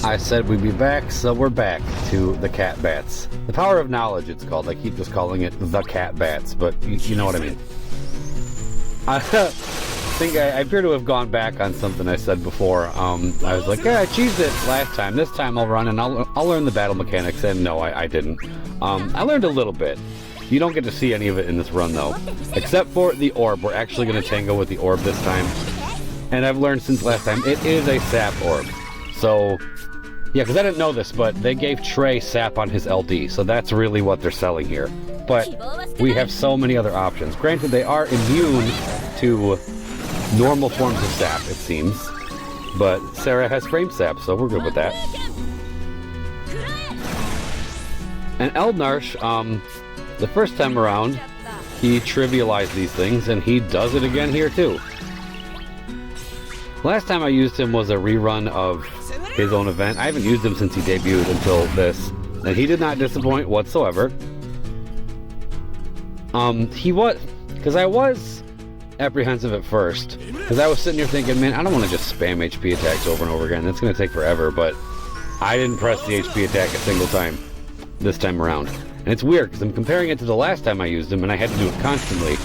I said we'd be back, so we're back to the cat bats. The power of knowledge, it's called. I keep just calling it the cat bats, but you know what I mean. I think I appear to have gone back on something I said before. I was like, yeah, I cheesed it last time. This time I'll run and I'll learn the battle mechanics, and no, I didn't. I learned a little bit. You don't get to see any of it in this run, though. Except for the orb. We're actually going to tango with the orb this time. And I've learned since last time, it is a sap orb. So, yeah, because I didn't know this, but they gave Trey sap on his LD. So that's really what they're selling here. But we have so many other options. Granted, they are immune to normal forms of sap, it seems. But Serah has frame sap, so we're good with that. And Eald'narche, the first time around, he trivialized these things, and he does it again here too. Last time I used him was a rerun of his own event. I haven't used him since he debuted until this, and he did not disappoint whatsoever. Because I was apprehensive at first, because I was sitting here thinking, man, I don't want to just spam HP attacks over and over again. That's going to take forever, but I didn't press the HP attack a single time this time around. And it's weird, because I'm comparing it to the last time I used him, and I had to do it constantly.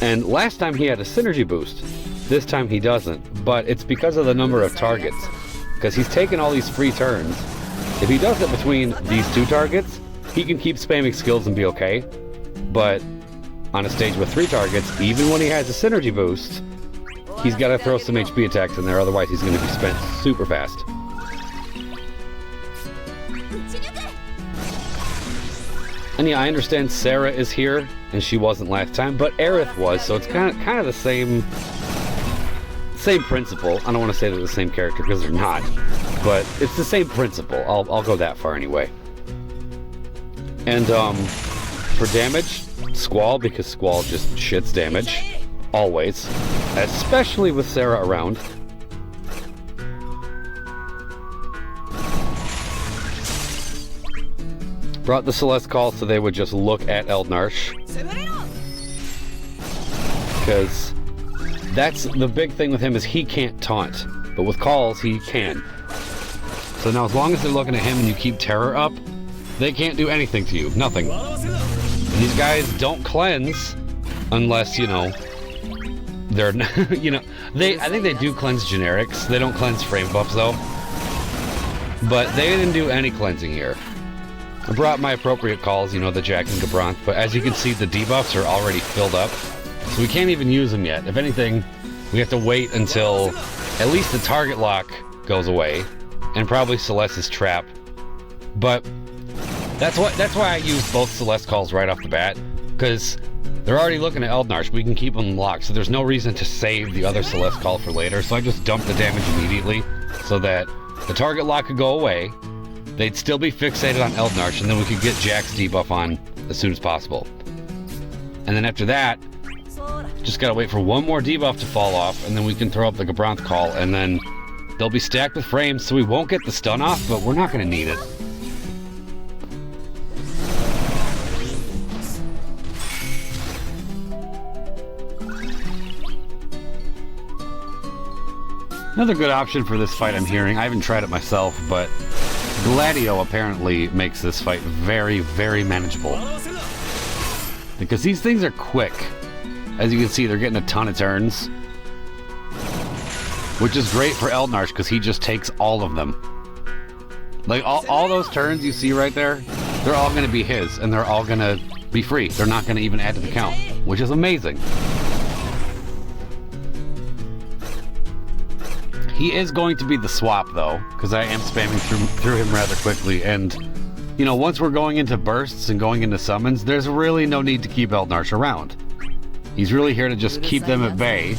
And last time he had a synergy boost. This time he doesn't. But it's because of the number of targets. Because he's taken all these free turns. If he does it between these two targets, he can keep spamming skills and be okay. But on a stage with 3 targets, even when he has a synergy boost, he's got to throw some HP attacks in there, otherwise he's going to be spent super fast. And yeah, I understand Serah is here, and she wasn't last time, but Aerith was, so it's kind of the same principle. I don't want to say they're the same character, because they're not, but it's the same principle. I'll go that far anyway. And for damage, Squall, because Squall just shits damage, always, especially with Serah around. Brought the Celeste Call so they would just look at Eald'narche. Because that's the big thing with him, is he can't taunt. But with calls, he can. So now as long as they're looking at him and you keep terror up, they can't do anything to you. Nothing. These guys don't cleanse unless, you know, they're, you know, I think they do cleanse generics. They don't cleanse frame buffs though. But they didn't do any cleansing here. I brought my appropriate calls, you know, the Jack and Gabronth, but as you can see, the debuffs are already filled up, so we can't even use them yet. If anything, we have to wait until at least the target lock goes away, and probably Celeste's trap. But that's why I used both Celeste calls right off the bat, because they're already looking at Eald'narche. We can keep them locked, so there's no reason to save the other Celeste call for later, so I just dumped the damage immediately, so that the target lock could go away. They'd still be fixated on Eald'narche, and then we could get Jack's debuff on as soon as possible. And then after that, just gotta wait for one more debuff to fall off, and then we can throw up the Gabronth call, and then they'll be stacked with frames, so we won't get the stun off, but we're not gonna need it. Another good option for this fight I'm hearing, I haven't tried it myself, but Gladio apparently makes this fight very, very manageable. Because these things are quick. As you can see, they're getting a ton of turns. Which is great for Eald'narche, because he just takes all of them. Like, all those turns you see right there, they're all going to be his, and they're all going to be free. They're not going to even add to the count, which is amazing. He is going to be the swap, though, because I am spamming through him rather quickly, and, you know, once we're going into bursts and going into summons, there's really no need to keep Eald'narche around. He's really here to just keep them at bay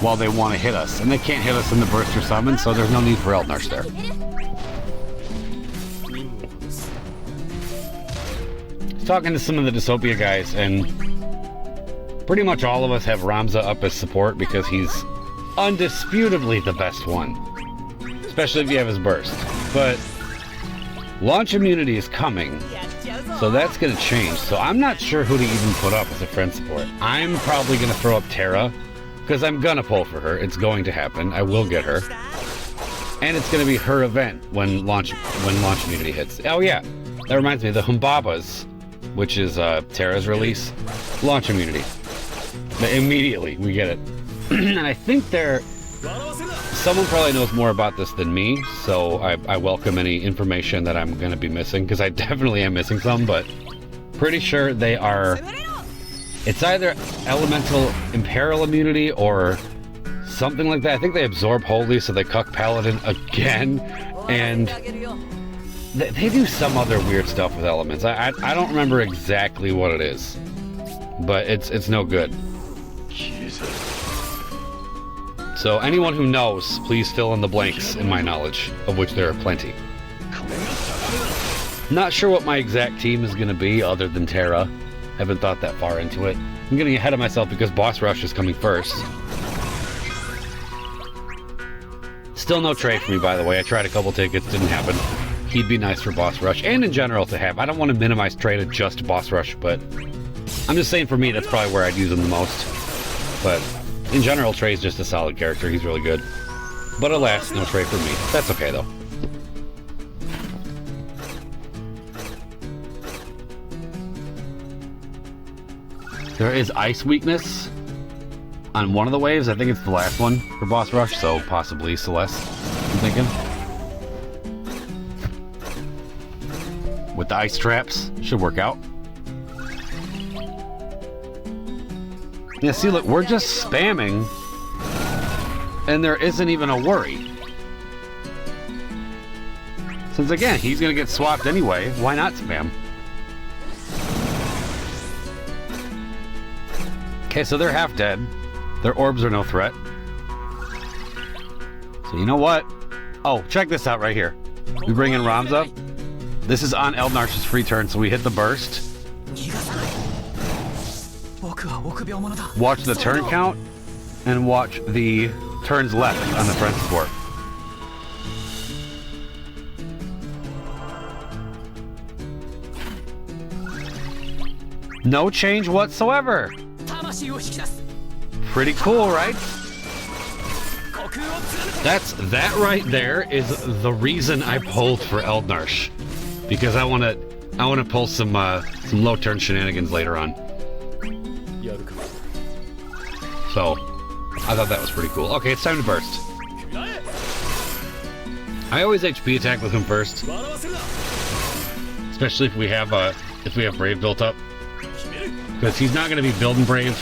while they want to hit us, and they can't hit us in the burst or summon, so there's no need for Eald'narche there. I was talking to some of the Dissopia guys, and pretty much all of us have Ramza up as support because he's undisputably the best one, especially if you have his burst. But launch immunity is coming, so that's going to change. So I'm not sure who to even put up as a friend support. I'm probably going to throw up Terra, because I'm going to pull for her. It's going to happen. I will get her. And it's going to be her event when launch immunity hits. Oh yeah, that reminds me, the Humbabas, which is Terra's release, launch immunity. Immediately, we get it. And I think someone probably knows more about this than me, so I welcome any information that I'm going to be missing, because I definitely am missing some, but pretty sure they are... It's either elemental imperil immunity or something like that. I think they absorb holy, so they cuck paladin again, and they do some other weird stuff with elements. I don't remember exactly what it is, but it's no good. So anyone who knows, please fill in the blanks in my knowledge, of which there are plenty. Not sure what my exact team is going to be other than Terra. Haven't thought that far into it. I'm getting ahead of myself because Boss Rush is coming first. Still no trade for me, by the way. I tried a couple tickets, didn't happen. He'd be nice for Boss Rush, and in general to have. I don't want to minimize trade at just Boss Rush, but I'm just saying for me, that's probably where I'd use him the most. But in general, Trey's just a solid character. He's really good. But alas, no trade for me. That's okay, though. There is ice weakness on one of the waves. I think it's the last one for Boss Rush, so possibly Celeste, I'm thinking. With the ice traps, should work out. Yeah, see, look, we're just spamming, and there isn't even a worry. Since, again, he's gonna get swapped anyway, why not spam? Okay, so they're half dead. Their orbs are no threat. So you know what? Oh, check this out right here. We bring in Ramza. This is on Eald'narche's free turn, so we hit the burst. Watch the turn count, and watch the turns left on the friend support. No change whatsoever. Pretty cool, right? That right there is the reason I pulled for Eald'narche, because I want to pull some low turn shenanigans later on. So I thought that was pretty cool. Okay, it's time to burst. I always HP attack with him first, especially if we have Brave built up. Because he's not going to be building Brave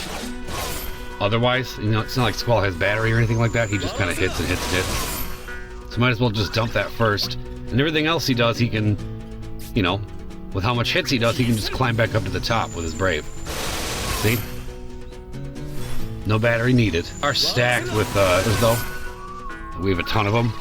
otherwise. You know, it's not like Squall has battery or anything like that. He just kind of hits and hits and hits. So might as well just dump that first. And everything else he does, he can, you know, with how much hits he does, he can just climb back up to the top with his Brave. See? No battery needed. Are stacked with, though. We have a ton of them.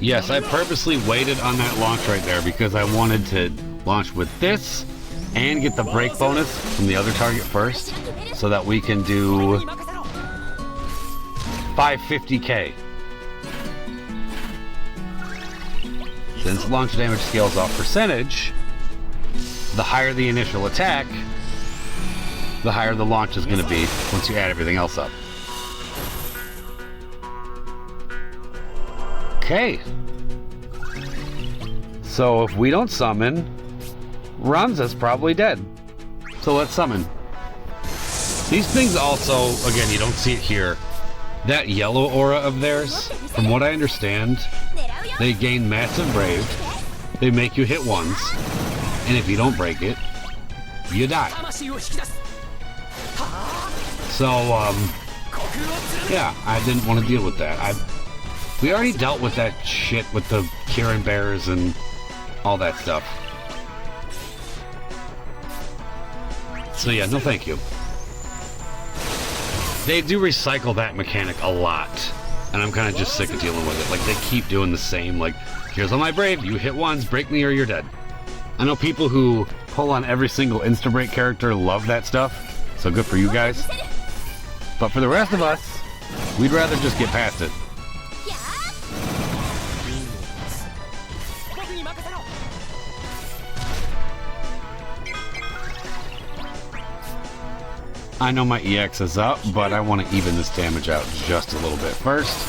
Yes, I purposely waited on that launch right there because I wanted to launch with this and get the break bonus from the other target first so that we can do 550k. Since launch damage scales off percentage, the higher the initial attack, the higher the launch is going to be once you add everything else up. Okay. So if we don't summon, Ramza's probably dead. So let's summon. These things also, again, you don't see it here. That yellow aura of theirs, from what I understand, they gain massive Brave, they make you hit once, and if you don't break it, you die. So, yeah, I didn't want to deal with that. We already dealt with that shit with the Kieran Bears and all that stuff. So yeah, no thank you. They do recycle that mechanic a lot, and I'm kind of just sick of dealing with it. Like, they keep doing the same, like, here's all my Brave, you hit once, break me or you're dead. I know people who pull on every single insta-break character love that stuff, so good for you guys. But for the rest of us, we'd rather just get past it. I know my EX is up, but I want to even this damage out just a little bit first.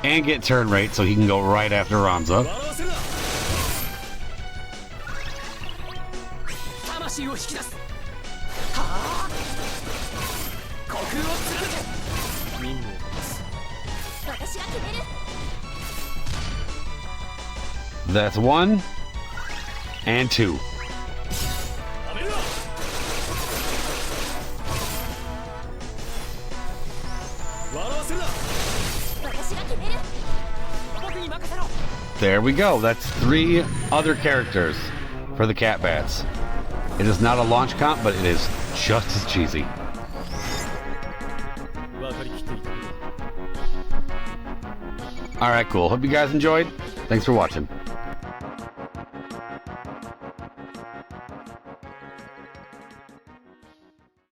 And get turn rate so he can go right after Ronza. That's 1 and 2. There we go. That's 3 other characters for the Cat Bats. It is not a launch comp, but it is just as cheesy. Alright, cool. Hope you guys enjoyed. Thanks for watching.